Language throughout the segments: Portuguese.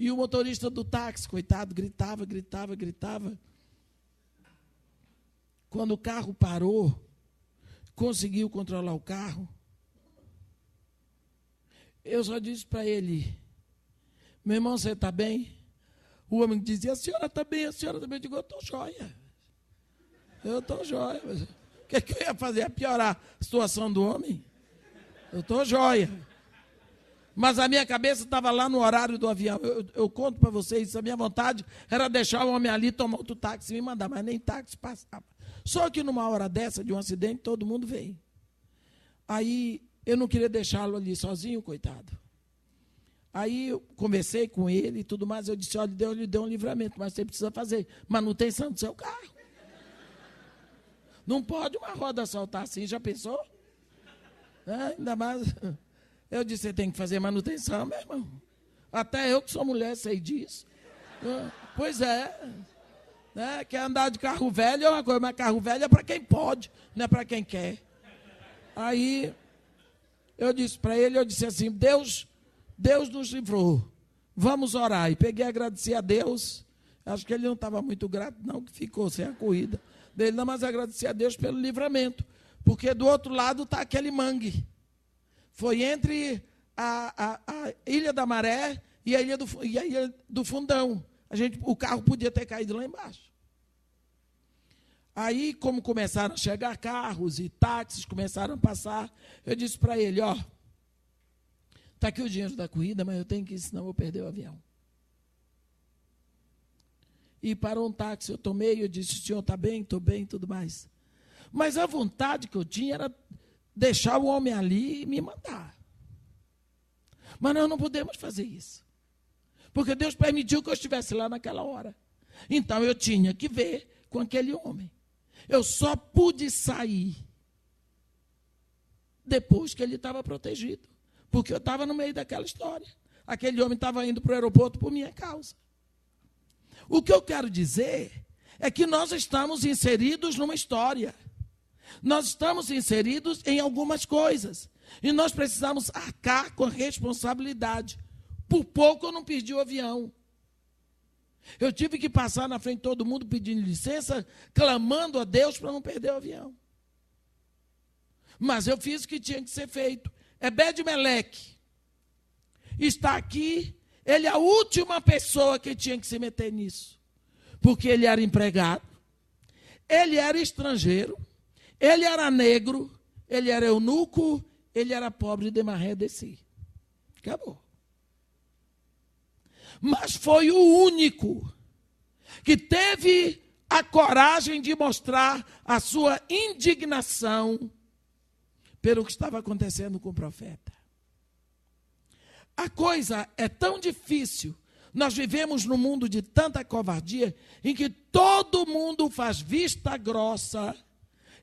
E o motorista do táxi, coitado, gritava. Quando o carro parou, conseguiu controlar o carro, eu só disse para ele: meu irmão, você está bem? O homem dizia: a senhora está bem, a senhora está bem. Eu digo: eu estou jóia. Eu estou jóia. O que eu ia fazer? Ia piorar a situação do homem? Eu estou jóia. Mas a minha cabeça estava lá no horário do avião. Eu conto para vocês, a minha vontade era deixar o homem ali, tomar outro táxi e me mandar, mas nem táxi passava. Só que numa hora dessa, de um acidente, todo mundo veio. Aí eu não queria deixá-lo ali sozinho, coitado. Aí eu conversei com ele e tudo mais. Eu disse: olha, Deus lhe deu um livramento, mas você precisa fazer manutenção do seu carro. Não pode uma roda saltar assim, já pensou? Ainda mais. Eu disse: você tem que fazer manutenção, meu irmão. Até eu que sou mulher sei disso. Pois é. Quer andar de carro velho é uma coisa, mas carro velho é para quem pode, não é para quem quer. Aí eu disse para ele, eu disse assim: Deus nos livrou, vamos orar. E peguei e agradeci a Deus. Acho que ele não estava muito grato, não, que ficou sem a corrida dele, não, mas agradeci a Deus pelo livramento, porque do outro lado está aquele mangue. Foi entre a Ilha da Maré e a Ilha do Fundão. O carro podia ter caído lá embaixo. Aí, como começaram a chegar carros e táxis, começaram a passar, eu disse para ele: ó, está aqui o dinheiro da corrida, mas eu tenho que ir, senão eu vou perder o avião. E parou um táxi, eu tomei, eu disse: o senhor está bem? Estou bem, tudo mais. Mas a vontade que eu tinha era deixar o homem ali e me mandar. Mas nós não podemos fazer isso, porque Deus permitiu que eu estivesse lá naquela hora. Então eu tinha que ver com aquele homem. Eu só pude sair depois que ele estava protegido, porque eu estava no meio daquela história. Aquele homem estava indo para o aeroporto por minha causa. O que eu quero dizer é que nós estamos inseridos numa história. Nós estamos inseridos em algumas coisas. E nós precisamos arcar com a responsabilidade. Por pouco eu não perdi o avião. Eu tive que passar na frente de todo mundo pedindo licença, clamando a Deus para não perder o avião. Mas eu fiz o que tinha que ser feito. Ebed-Meleque está aqui. Ele é a última pessoa que tinha que se meter nisso. Porque ele era empregado, ele era estrangeiro, ele era negro, ele era eunuco, ele era pobre de maré de si. Acabou. Mas foi o único que teve a coragem de mostrar a sua indignação pelo que estava acontecendo com o profeta. A coisa é tão difícil. Nós vivemos num mundo de tanta covardia, em que todo mundo faz vista grossa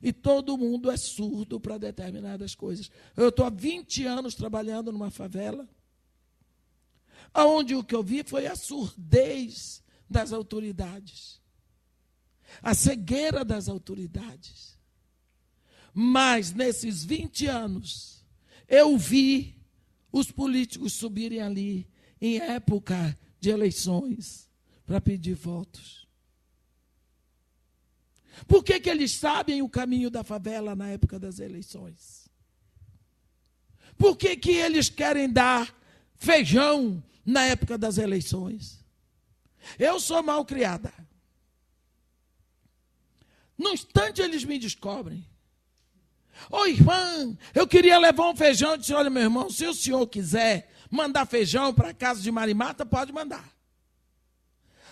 e todo mundo é surdo para determinadas coisas. Eu estou há 20 anos trabalhando numa favela, onde o que eu vi foi a surdez das autoridades, a cegueira das autoridades. Mas nesses 20 anos, eu vi os políticos subirem ali em época de eleições para pedir votos. Por que eles sabem o caminho da favela na época das eleições? Por que eles querem dar feijão na época das eleições? Eu sou mal criada. No instante eles me descobrem. Ô irmã, eu queria levar um feijão. Eu disse: olha, meu irmão, se o senhor quiser mandar feijão para a casa de Marimata, pode mandar.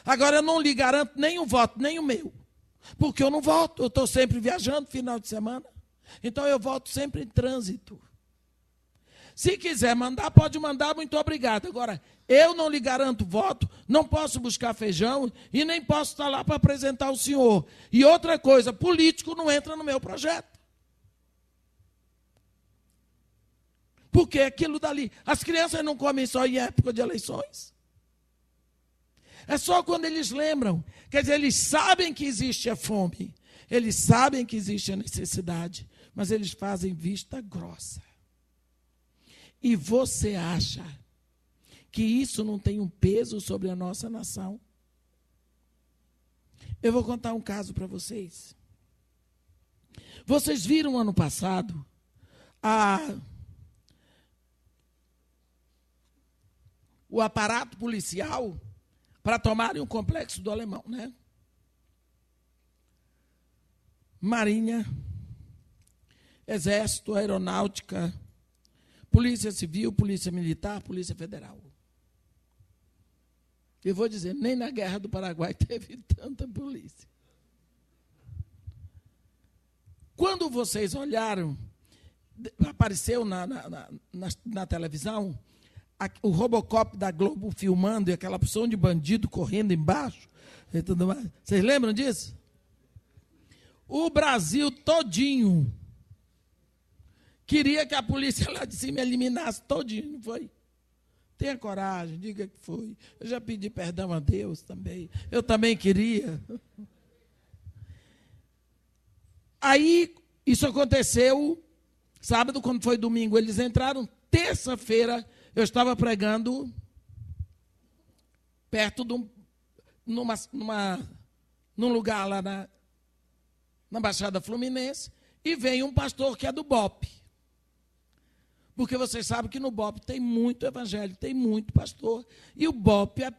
Agora eu não lhe garanto nem o voto, nem o meu. Porque eu não voto, eu estou sempre viajando final de semana. Então eu voto sempre em trânsito. Se quiser mandar, pode mandar, muito obrigado. Agora, eu não lhe garanto voto, não posso buscar feijão e nem posso estar lá para apresentar o senhor. E outra coisa, político não entra no meu projeto. Porque aquilo dali, as crianças não comem só em época de eleições. É só quando eles lembram. Quer dizer, eles sabem que existe a fome, eles sabem que existe a necessidade, mas eles fazem vista grossa. E você acha que isso não tem um peso sobre a nossa nação? Eu vou contar um caso para vocês. Vocês viram ano passado o aparato policial para tomarem o complexo do Alemão, né? Marinha, Exército, Aeronáutica, Polícia Civil, Polícia Militar, Polícia Federal. Eu vou dizer, nem na Guerra do Paraguai teve tanta polícia. Quando vocês olharam, apareceu na televisão o Robocop da Globo filmando e aquela porção de bandido correndo embaixo e tudo mais. Vocês lembram disso? O Brasil todinho queria que a polícia lá de cima eliminasse todinho, não foi? Tenha coragem, diga que foi. Eu já pedi perdão a Deus também. Eu também queria. Aí, isso aconteceu sábado, quando foi domingo, eles entraram. Terça-feira, eu estava pregando perto de num lugar lá na Baixada Fluminense, e veio um pastor que é do BOP. Porque vocês sabem que no BOP tem muito evangelho, tem muito pastor. E o BOP é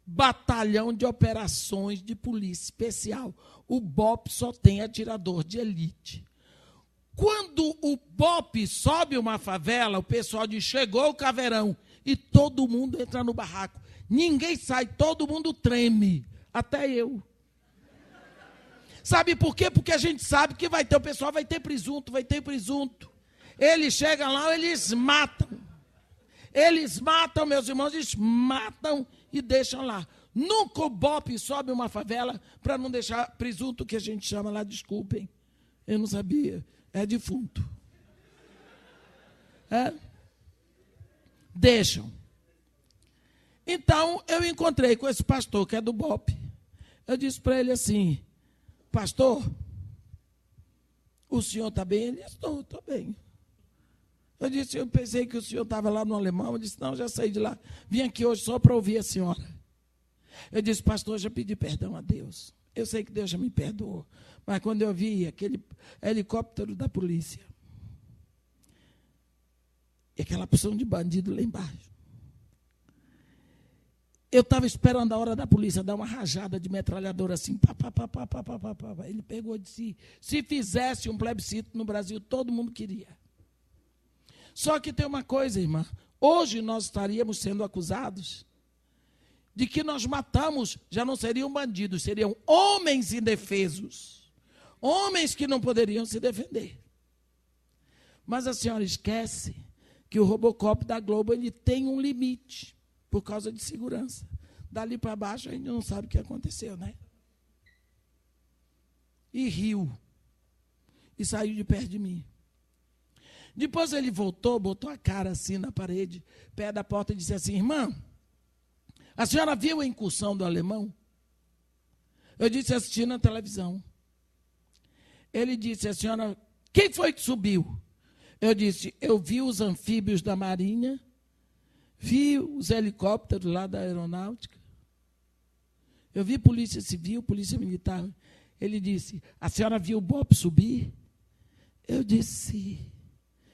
batalhão de operações de polícia especial. O BOP só tem atirador de elite. Quando o BOP sobe uma favela, o pessoal diz, chegou o caveirão, e todo mundo entra no barraco. Ninguém sai, todo mundo treme, até eu. Sabe por quê? Porque a gente sabe que vai ter, o pessoal vai ter presunto, vai ter presunto. Eles chegam lá, eles matam. Eles matam, meus irmãos, eles matam e deixam lá. Nunca o BOP sobe uma favela para não deixar presunto, que a gente chama lá, desculpem. Eu não sabia, é defunto. É? Deixam. Então, eu encontrei com esse pastor, que é do BOP. Eu disse para ele assim, pastor, o senhor está bem? Ele disse, estou bem. Eu disse, eu pensei que o senhor estava lá no Alemão. Eu disse, não, já saí de lá. Vim aqui hoje só para ouvir a senhora. Eu disse, pastor, já pedi perdão a Deus. Eu sei que Deus já me perdoou. Mas quando eu vi aquele helicóptero da polícia, e aquela porção de bandido lá embaixo, eu estava esperando a hora da polícia dar uma rajada de metralhadora assim. Pá. Ele pegou e disse, se fizesse um plebiscito no Brasil, todo mundo queria. Só que tem uma coisa, irmã. Hoje nós estaríamos sendo acusados de que nós matamos, já não seriam bandidos, seriam homens indefesos. Homens que não poderiam se defender. Mas a senhora esquece que o Robocop da Globo, ele tem um limite, por causa de segurança. Dali para baixo, a gente não sabe o que aconteceu, né? E riu. E saiu de perto de mim. Depois ele voltou, botou a cara assim na parede, perto da porta, e disse assim, irmã, a senhora viu a incursão do alemão? Eu disse, assisti na televisão. Ele disse, a senhora, quem foi que subiu? Eu disse, eu vi os anfíbios da Marinha, vi os helicópteros lá da Aeronáutica, eu vi Polícia Civil, Polícia Militar. Ele disse, a senhora viu o BOP subir? Eu disse,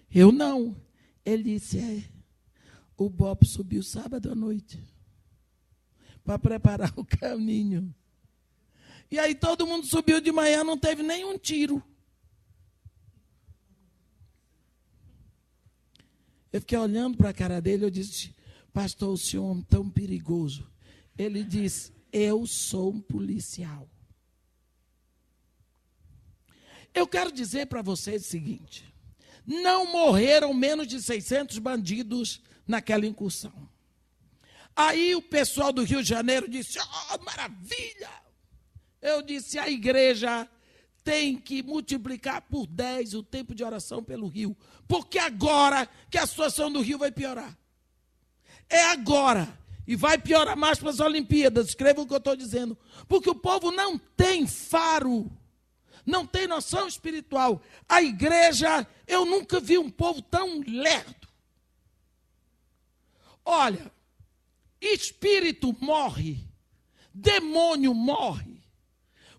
eu não. Ele disse, o BOP subiu sábado à noite para preparar o caminho. E aí todo mundo subiu de manhã, não teve nenhum tiro. Eu fiquei olhando para a cara dele, eu disse, pastor, o senhor é um tão perigoso. Ele disse, eu sou um policial. Eu quero dizer para vocês o seguinte, não morreram menos de 600 bandidos naquela incursão. Aí o pessoal do Rio de Janeiro disse, oh, maravilha! Eu disse, a igreja tem que multiplicar por 10 o tempo de oração pelo Rio, porque agora que a situação do Rio vai piorar. É agora, e vai piorar mais para as Olimpíadas, escreva o que eu estou dizendo, porque o povo não tem faro, não tem noção espiritual. A igreja, eu nunca vi um povo tão lerdo. Olha, espírito morre, demônio morre.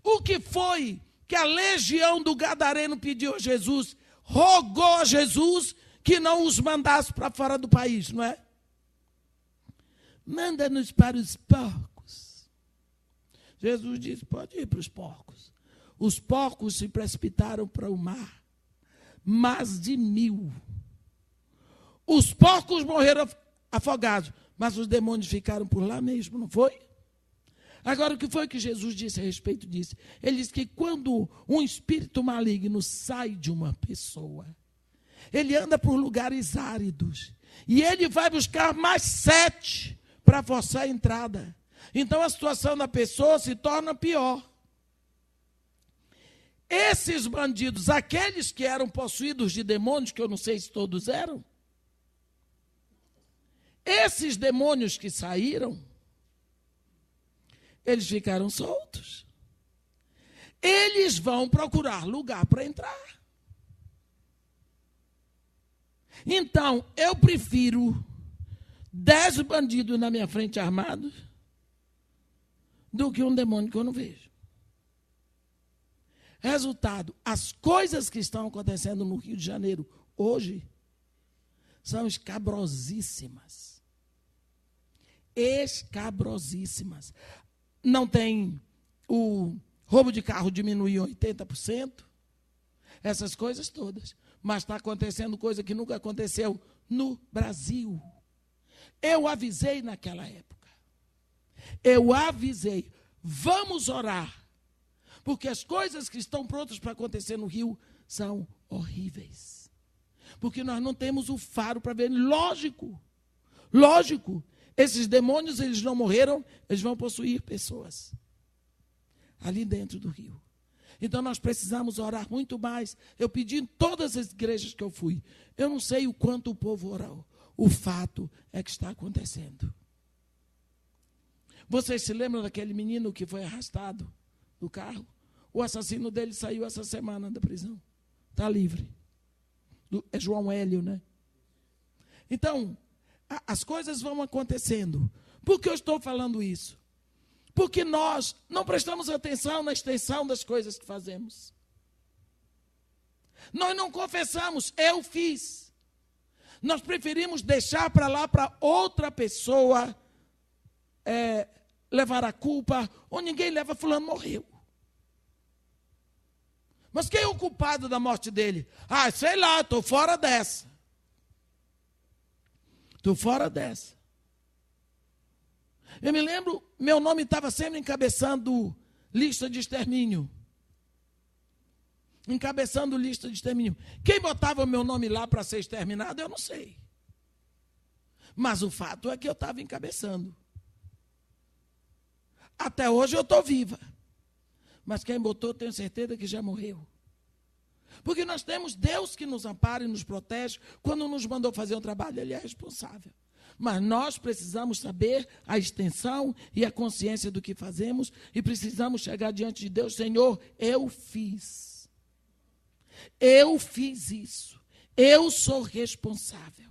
O que foi que a legião do Gadareno pediu a Jesus? Rogou a Jesus que não os mandasse para fora do país, não é? Manda-nos para os porcos. Jesus disse, pode ir para os porcos. Os porcos se precipitaram para o mar. Mais de 1000. Os porcos morreram afogados, mas os demônios ficaram por lá mesmo, não foi? Agora, o que foi que Jesus disse a respeito disso? Ele disse que quando um espírito maligno sai de uma pessoa, ele anda por lugares áridos, e ele vai buscar mais 7 para forçar a entrada. Então, a situação da pessoa se torna pior. Esses bandidos, aqueles que eram possuídos de demônios, que eu não sei se todos eram, esses demônios que saíram, eles ficaram soltos. Eles vão procurar lugar para entrar. Então, eu prefiro 10 bandidos na minha frente armados do que um demônio que eu não vejo. Resultado, as coisas que estão acontecendo no Rio de Janeiro hoje são escabrosíssimas. Escabrosíssimas. Não tem o roubo de carro diminuiu 80%, essas coisas todas. Mas está acontecendo coisa que nunca aconteceu no Brasil. Eu avisei naquela época. Eu avisei, vamos orar. Porque as coisas que estão prontas para acontecer no Rio são horríveis. Porque nós não temos o faro para ver. Lógico, esses demônios, eles não morreram, eles vão possuir pessoas ali dentro do rio. Então nós precisamos orar muito mais. Eu pedi em todas as igrejas que eu fui. Eu não sei o quanto o povo orou. O fato é que está acontecendo. Vocês se lembram daquele menino que foi arrastado do carro? O assassino dele saiu essa semana da prisão. Está livre. É João Hélio, né? Então, as coisas vão acontecendo. Por que eu estou falando isso? Porque nós não prestamos atenção na extensão das coisas que fazemos. Nós não confessamos, eu fiz. Nós preferimos deixar para lá para outra pessoa levar a culpa, ou ninguém leva, fulano morreu. Mas quem é o culpado da morte dele? Ah, sei lá, estou fora dessa. Estou fora dessa. Eu me lembro, meu nome estava sempre encabeçando lista de extermínio. Encabeçando lista de extermínio. Quem botava meu nome lá para ser exterminado, eu não sei. Mas o fato é que eu estava encabeçando. Até hoje eu estou viva. Mas quem botou, tenho certeza que já morreu. Porque nós temos Deus que nos ampara e nos protege. Quando nos mandou fazer um trabalho, Ele é responsável. Mas nós precisamos saber a extensão e a consciência do que fazemos e precisamos chegar diante de Deus. Senhor, eu fiz. Eu fiz isso. Eu sou responsável.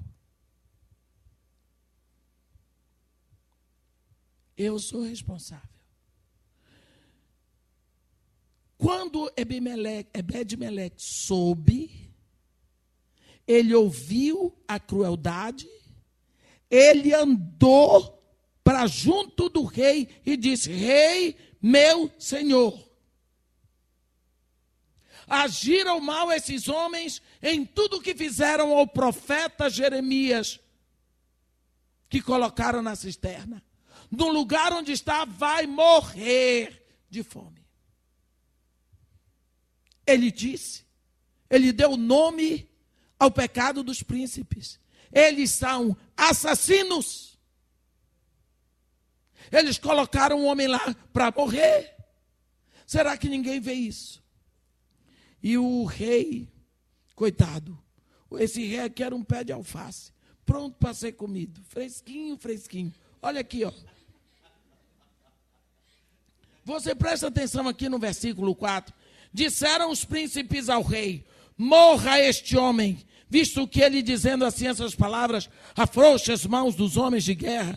Eu sou responsável. Quando Ebed-Meleque soube, ele ouviu a crueldade, ele andou para junto do rei e disse: Rei, meu senhor, agiram mal esses homens em tudo que fizeram ao profeta Jeremias, que colocaram na cisterna. No lugar onde está, vai morrer de fome. Ele disse, ele deu nome ao pecado dos príncipes. Eles são assassinos. Eles colocaram um homem lá para morrer. Será que ninguém vê isso? E o rei, coitado, esse rei aqui era um pé de alface, pronto para ser comido, fresquinho, fresquinho. Olha aqui, ó. Você presta atenção aqui no versículo 4. Disseram os príncipes ao rei: morra este homem, Visto que ele, dizendo assim essas palavras, afrouxa as mãos dos homens de guerra